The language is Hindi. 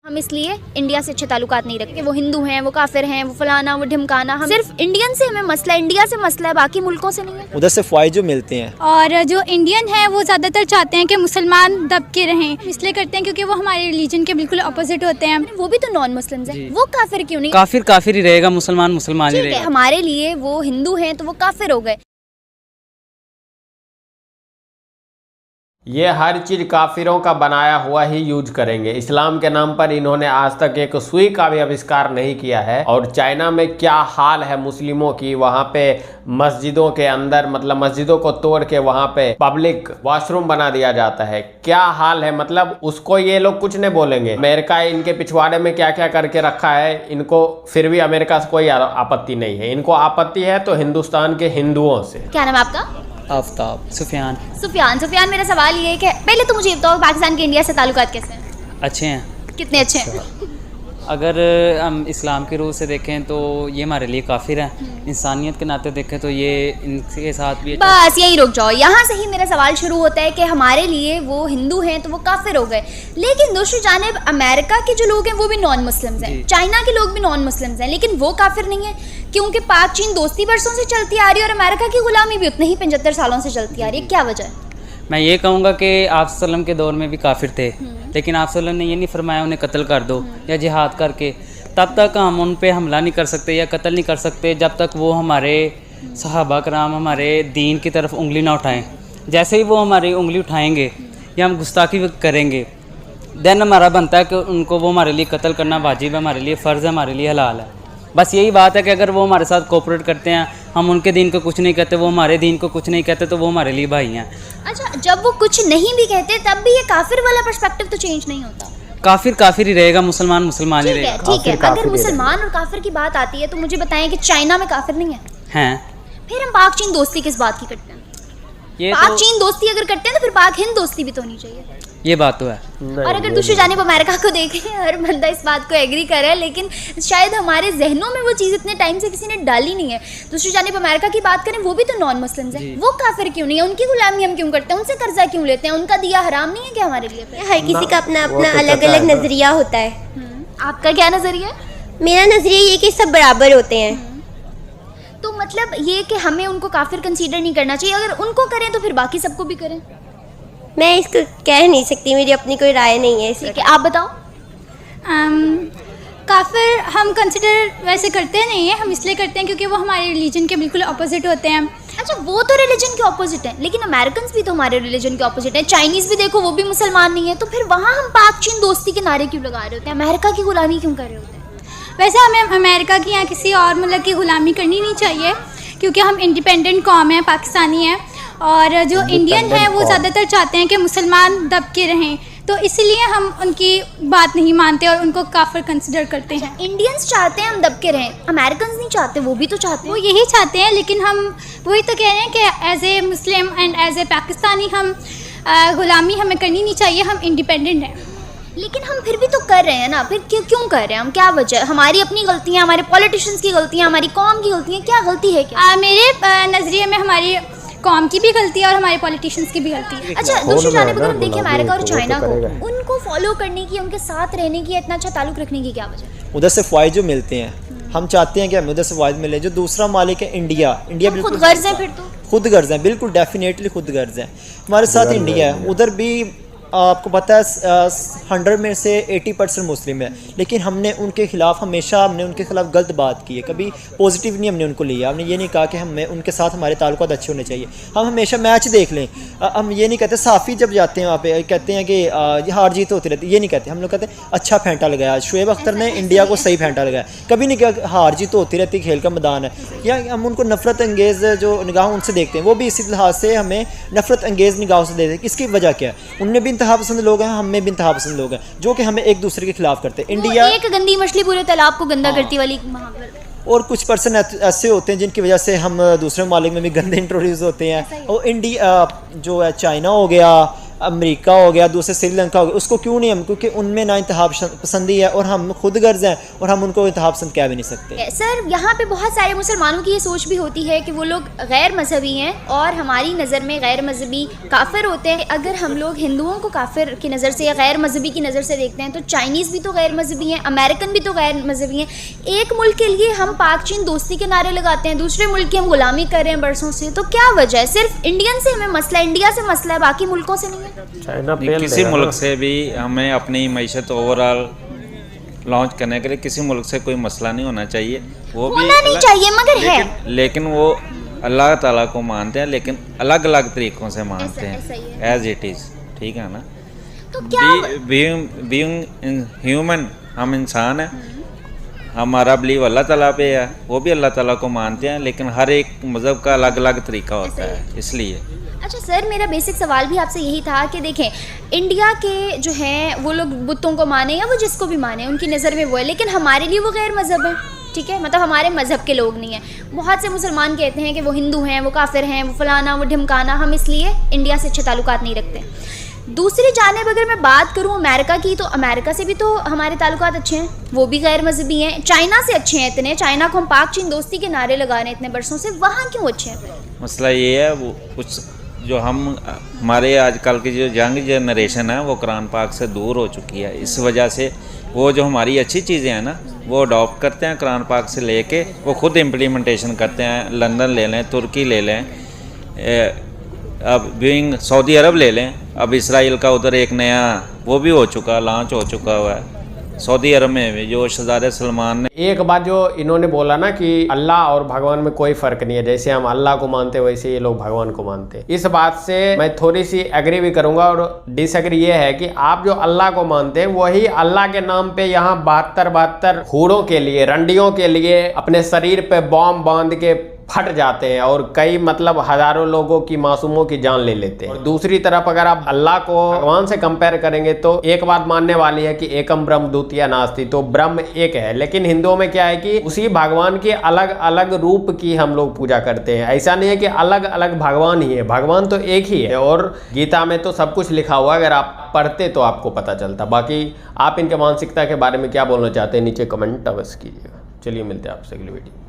हम इसलिए इंडिया से अच्छे ताल्लुकात नहीं रखते। वो हिंदू हैं, वो काफिर हैं, वो फलाना, वो ढिमकाना। हम सिर्फ इंडियन से हमें मसला, इंडिया से मसला है, बाकी मुल्कों से नहीं है। उधर से फ़ायदे जो मिलते हैं। और जो इंडियन है वो ज़्यादातर चाहते हैं कि मुसलमान दब के रहें, इसलिए करते हैं क्योंकि वो हमारे रिलीजन के बिल्कुल अपोजिट होते हैं। वो भी तो नॉन मुस्लिम्स हैं, वो काफिर क्यों नहीं? काफिर काफिर ही रहेगा, मुसलमान मुसलमान ही ठीक है, रहेगा। हमारे लिए वो हिंदू हैं तो वो काफिर हो गए। ये हर चीज़ काफिरों का बनाया हुआ ही यूज करेंगे। इस्लाम के नाम पर इन्होंने आज तक एक सुई का भी आविष्कार नहीं किया है। और चाइना में क्या हाल है मुस्लिमों की, वहाँ पे मस्जिदों के अंदर मतलब मस्जिदों को तोड़ के वहाँ पे पब्लिक वॉशरूम बना दिया जाता है। क्या हाल है, मतलब उसको ये लोग कुछ नहीं बोलेंगे। अमेरिका इनके पिछवाड़े में क्या क्या करके रखा है, इनको फिर भी अमेरिका से कोई आपत्ति नहीं है। इनको आपत्ति है तो हिंदुस्तान के हिंदुओं से। क्या नाम है आपका? आफ्ताब। सुफियान। सुफियान, मेरा सवाल ये है कि पहले तो मुझे ये बताओ, पाकिस्तान के इंडिया से ताल्लुकात कैसे हैं? अच्छे हैं। कितने अच्छे हैं? अगर हम इस्लाम की रूह से देखें तो ये हमारे लिए काफिर है। इंसानियत के नाते देखें तो ये इनके साथ भी बस यही रुक जाओ, यहाँ से ही मेरा सवाल शुरू होता है कि हमारे लिए वो हिंदू हैं तो वो काफिर हो गए। लेकिन दूसरी जानिब अमेरिका के जो लोग हैं वो भी नॉन मुस्लिम्स हैं, चाइना के लोग भी नॉन मुस्लिम्स हैं, लेकिन वो काफिर नहीं है क्योंकि पाक चीन दोस्ती बरसों से चलती आ रही है और अमेरिका की गुलामी भी उतने ही 75 सालों से चलती आ रही है। क्या वजह है? मैं ये कहूँगा कि आप सल्लम के दौर में भी काफिर थे, लेकिन आप सल्लम ने ये नहीं फरमाया उन्हें कत्ल कर दो या जिहाद करके। तब तक हम उन पे हमला नहीं कर सकते या कत्ल नहीं कर सकते जब तक वो हमारे सहाबा कराम हमारे दीन की तरफ उंगली ना उठाएं। जैसे ही वो हमारी उंगली उठाएंगे या हम गुस्ताखी करेंगे, देन हमारा बनता है कि उनको वो हमारे लिए कत्ल करना वाजिब है, हमारे लिए फ़र्ज़ है, हमारे लिए हलाल है। बस यही बात है कि अगर वो हमारे साथ कोऑपरेट करते हैं, हम उनके दीन को कुछ नहीं कहते, वो हमारे दीन को कुछ नहीं कहते, तो वो हमारे लिए भाई हैं। अच्छा, जब वो कुछ नहीं भी कहते तब भी ये काफिर वाला पर्सपेक्टिव तो चेंज नहीं होता। काफिर काफिर ही रहेगा, मुसलमान मुसलमान ही रहेगा। ठीक है, अगर मुसलमान और काफिर की बात आती है तो मुझे बताएं कि चाइना में काफिर नहीं है? हैं। फिर हम पाक चीन दोस्ती किस बात की करते हैं? ये पाक तो चीन दोस्ती अगर करते हैं तो फिर पाक हिंद दोस्ती भी तो होनी चाहिए। ये बात तो है। और अगर दूसरी जानिब अमेरिका को देखें, हर बंदा इस बात को एग्री कर रहा है, लेकिन शायद हमारे जहनों में वो चीज़ इतने टाइम से किसी ने डाली नहीं है। दूसरी जानिब अमेरिका की बात करें, वो भी तो नॉन मुस्लिम्स हैं, वो काफिर क्यों नहीं है? उनकी गुलामी हम क्यों करते हैं? उनसे कर्जा क्यों लेते हैं? उनका दिया हराम नहीं है क्या हमारे लिए? हर किसी का अपना अपना अलग अलग नजरिया होता है। आपका क्या नजरिया है? मेरा नजरिया ये कि सब बराबर होते हैं। तो मतलब ये कि हमें उनको काफिर कंसीडर नहीं करना चाहिए, अगर उनको करें तो फिर बाकी सबको भी करें। मैं इसको कह नहीं सकती, मेरी अपनी कोई राय नहीं है इसलिए। ठीक है, आप बताओ। काफिर हम कंसिडर वैसे करते नहीं हैं, हम इसलिए करते हैं क्योंकि वो हमारे रिलीजन के बिल्कुल अपोजिट होते हैं। अच्छा, वो तो रिलीजन के ऑपोजिट है, लेकिन अमेरिकन भी तो हमारे रिलीजन के ऑपोजिट है। चाइनीज भी देखो, वो भी मुसलमान नहीं है, तो फिर वहाँ हम पाक चीन दोस्ती के नारे क्यों लगा रहे होते हैं? अमेरिका की गुलामी क्यों कर रहे होते हैं? वैसे हमें अमेरिका की या किसी और मुल्क की गुलामी करनी नहीं चाहिए क्योंकि हम इंडिपेंडेंट कौम हैं, पाकिस्तानी हैं। और जो इंडियन है वो ज़्यादातर चाहते हैं कि मुसलमान दब के रहें, तो इसीलिए हम उनकी बात नहीं मानते और उनको काफिर कंसिडर करते हैं। इंडियंस चाहते हैं हम दब के रहें, अमेरिकन नहीं चाहते, वो भी तो चाहते हैं। वो यही चाहते हैं, लेकिन हम वही तो कह रहे हैं कि as a Muslim and as a Pakistani हम गुलामी हमें करनी नहीं चाहिए, हम इंडिपेंडेंट हैं। लेकिन हम फिर भी तो कर रहे हैं ना, फिर क्यों कर रहे हैं हम? क्या वजह है? हमारी अपनी गलतियाँ, हमारे पॉलिटिशियंस की गलतियाँ, हमारी कौम की गलतियाँ, क्या गलती है? क्या मेरे नज़रिए में हमारी कौम की भी गलती है और हमारे पॉलिटिशियंस की भी गलती है। अच्छा, दूसरी जानिब अगर हम देखें अमेरिका और चाइना को, उनको फॉलो करने की, उनके साथ रहने की, इतना अच्छा ताल्लुक रखने की क्या वजह है? उधर से फ़ायदे जो मिलते हैं, हम चाहते हैं कि हमें उधर से फ़ायदे मिले। जो दूसरा मालिक है इंडिया बिल्कुल खुद गर्ज है, फिर तो खुद गर्ज है, बिल्कुल डेफिनेटली खुद गर्ज है। हमारे साथ इंडिया है, उधर भी आपको पता है 100 में से 80% मुस्लिम है, लेकिन हमने उनके खिलाफ उनके खिलाफ गलत बात की है, कभी पॉजिटिव नहीं हमने उनको लिया। हमने ये नहीं कहा कि हमें उनके साथ हमारे ताल्लुकात अच्छे होने चाहिए। हम हमेशा मैच देख लें, हम ये नहीं कहते साफ़ी जब जाते हैं वहाँ पे कहते हैं कि ये हार जीत होती रहती है, ये नहीं कहते। हम लोग कहते हैं अच्छा फेंटा लगाया, शुएब अख्तर ने इंडिया को सही फेंटा लगाया, कभी नहीं कहा हार जीत होती रहती, खेल का मैदान है। या हम उनको नफ़रत अंगेज़ जो निगाह उनसे देखते हैं, वो भी इसी लिहाज से हमें नफ़रत अंगेज़ निगाहों से देखते हैं। इसकी वजह क्या है? उनमें भी इंतहा पसंद लोग हैं, हम में भी इंतहा पसंद लोग हैं, जो कि हमें एक दूसरे के खिलाफ करते हैं। इंडिया एक गंदी मछली पूरे तालाब को गंदा करती वाली और कुछ पर्सन ऐसे होते हैं जिनकी वजह से हम दूसरे मालिक में भी गंदे इंट्रोड्यूस होते हैं। और इंडिया जो है, चाइना हो गया, अमेरिका हो गया, दूसरे श्रीलंका हो गया, उसको क्यों नहीं हम, क्योंकि उनमें ना इंतहा पसंदी है और हम खुद गर्ज हैं और हम उनको इंतहा पसंद कह भी नहीं सकते। सर यहाँ पे बहुत सारे मुसलमानों की ये सोच भी होती है कि वो लोग गैर मजहबी हैं और हमारी नज़र में गैर मजहबी काफिर होते हैं। अगर हम लोग हिंदुओं को काफिर की नज़र से या गैर मजहबी की नज़र से देखते हैं तो चाइनीज़ भी तो गैर मजहबी हैं, अमेरिकन भी तो गैर मजहबी हैं। एक मुल्क के लिए हम पाक चीन दोस्ती के नारे लगाते हैं, दूसरे मुल्क की हम गुलामी कर रहे हैं बरसों से, तो क्या वजह है? सिर्फ इंडियन से हमें मसला, इंडिया से मसला है, बाकी मुल्कों से नहीं है। चाइना किसी मुल्क से भी हमें अपनी मैशत ओवरऑल लॉन्च करने के लिए किसी मुल्क से कोई मसला नहीं होना चाहिए। वो भी होना नहीं चाहिए मगर है, लेकिन वो अल्लाह ताला को मानते हैं, लेकिन अलग अलग तरीक़ों से मानते हैं, एज इट इज़। ठीक है ना? तो क्या बीइंग ह्यूमन, हम इंसान हैं, हमारा बिलीव अल्लाह ताला पे है, वो भी अल्लाह ताला को मानते हैं, लेकिन हर एक मज़हब का अलग अलग तरीका होता है, इसलिए। अच्छा सर, मेरा बेसिक सवाल भी आपसे यही था कि देखें, इंडिया के जो हैं वो लोग बुतों को माने या वो जिसको भी माने, उनकी नज़र में वो है, लेकिन हमारे लिए वो गैर मज़हब है। ठीक है, मतलब हमारे मज़हब के लोग नहीं हैं। बहुत से मुसलमान कहते हैं कि वो हिंदू हैं, वो काफिर हैं, वो फलाना, वो ढिमकाना, हम इसलिए इंडिया से अच्छे ताल्लुकात नहीं रखते। दूसरी जानिब अगर मैं बात करूं अमेरिका की, तो अमेरिका से भी तो हमारे ताल्लुकात अच्छे हैं, वो भी गैर मजहबी हैं। चाइना से अच्छे हैं इतने, चाइना को हम पाक चीन दोस्ती के नारे लगा रहे हैं इतने बरसों से, वहाँ क्यों अच्छे हैं? मसला ये है, वो कुछ जो हमारे आजकल की जो यंग जनरेशन है वो कुरान पाक से दूर हो चुकी है। इस वजह से वो जो हमारी अच्छी चीज़ें हैं ना, वो अडॉप्ट करते हैं कुरान पाक से लेके, वो खुद इम्प्लीमेंटेशन करते हैं। लंदन ले लें, तुर्की ले लें, अब बीइंग सऊदी अरब ले लें, अब इसराइल का उधर एक नया वो भी हो चुका, लॉन्च हो चुका हुआ है सऊदी अरब में भी, जो शहजादे सलमान ने। एक बात जो इन्होंने बोला ना कि अल्लाह और भगवान में कोई फर्क नहीं है, जैसे हम अल्लाह को मानते हैं वैसे ये लोग भगवान को मानते हैं, इस बात से मैं थोड़ी सी एग्री भी करूंगा। और डिसएग्री ये है कि आप जो अल्लाह को मानते हैं वही अल्लाह के नाम पे यहाँ 72 हूरों के लिए, रंडियों के लिए अपने शरीर पे बॉम्ब बांध के फट जाते हैं और कई मतलब हजारों लोगों की, मासूमों की जान ले लेते हैं। और दूसरी तरफ अगर आप अल्लाह को भगवान से कंपेयर करेंगे तो एक बात मानने वाली है कि एकम ब्रह्म द्वितीय नास्ति, तो ब्रह्म एक है। लेकिन हिंदुओं में क्या है कि उसी भगवान के अलग अलग रूप की हम लोग पूजा करते हैं। ऐसा नहीं है कि अलग अलग भगवान ही है, भगवान तो एक ही है। और गीता में तो सब कुछ लिखा हुआ है, अगर आप पढ़ते तो आपको पता चलता। बाकी आप इनके मानसिकता के बारे में क्या बोलना चाहते हैं नीचे कमेंट अवश्य कीजिएगा। चलिए मिलते हैं आपसे अगली वीडियो।